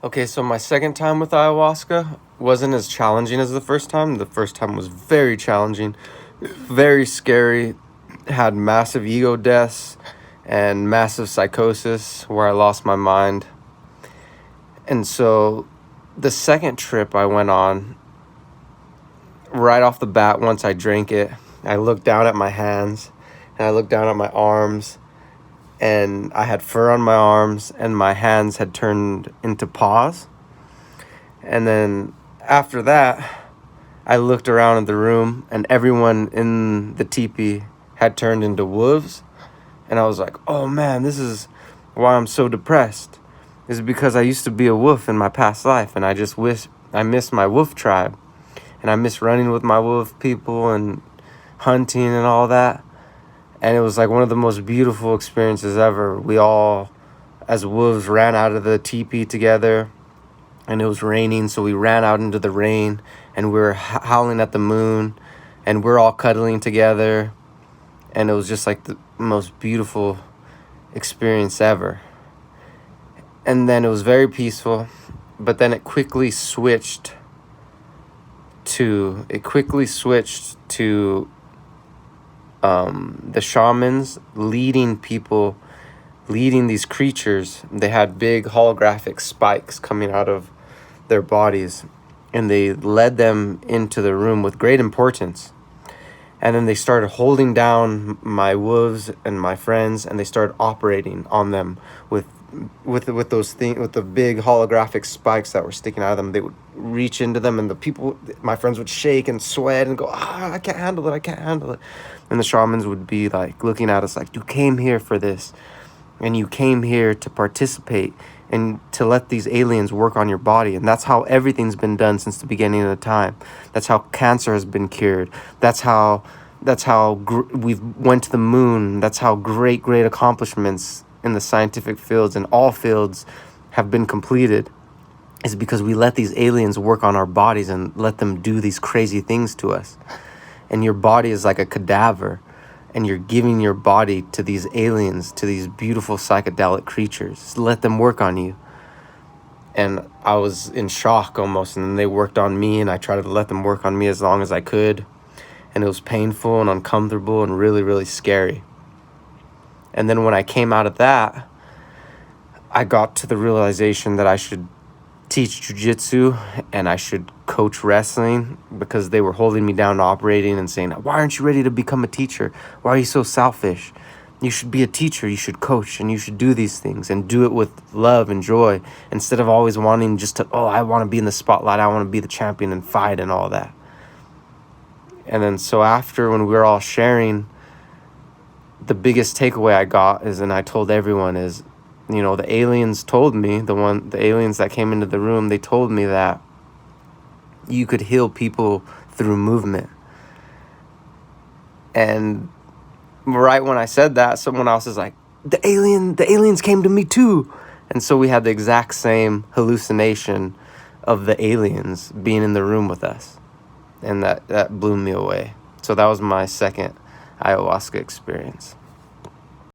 Okay, so my second time with ayahuasca wasn't as challenging as the first time. The first time was very challenging, very scary, had massive ego deaths and massive psychosis where I lost my mind. And so the second trip I went on, right off the bat, once I drank it, I looked down at my hands and I looked down at my arms, and I had fur on my arms and my hands had turned into paws. And then after that, I looked around in the room and everyone in the teepee had turned into wolves. And I was like, oh man, this is why I'm so depressed. Is because I used to be a wolf in my past life, and I just miss my wolf tribe. And I miss running with my wolf people and hunting and all that. And it was like one of the most beautiful experiences ever. We all, as wolves, ran out of the teepee together, and it was raining, so we ran out into the rain, and we were howling at the moon, and we're all cuddling together, and it was just like the most beautiful experience ever. And then it was very peaceful, but then it quickly switched to the shamans leading these creatures. They had big holographic spikes coming out of their bodies, and they led them into the room with great importance. And then they started holding down my wolves and my friends, and they started operating on them with the big holographic spikes that were sticking out of them. They would reach into them, and my friends would shake and sweat and go, I can't handle it. And the shamans would be like looking at us like, you came here for this, and you came here to participate and to let these aliens work on your body. And that's how everything's been done since the beginning of the time. That's how cancer has been cured. That's how we've went to the moon. That's how great accomplishments in the scientific fields and all fields have been completed, is because we let these aliens work on our bodies and let them do these crazy things to us. And your body is like a cadaver, and you're giving your body to these aliens, to these beautiful psychedelic creatures. Let them work on you. And I was in shock almost, and then they worked on me, and I tried to let them work on me as long as I could. And it was painful and uncomfortable and really, really scary. And then when I came out of that, I got to the realization that I should teach jiu-jitsu and I should coach wrestling, because they were holding me down operating and saying, why aren't you ready to become a teacher? Why are you so selfish? You should be a teacher, you should coach, and you should do these things and do it with love and joy, instead of always wanting just to, I want to be in the spotlight, I want to be the champion and fight and all that. And then so after, when we were all sharing, the biggest takeaway I got is, and I told everyone, is, the aliens told me, the aliens that came into the room, they told me that you could heal people through movement. And right when I said that, someone else is like, the aliens came to me too. And so we had the exact same hallucination of the aliens being in the room with us. And that blew me away. So that was my second ayahuasca experience.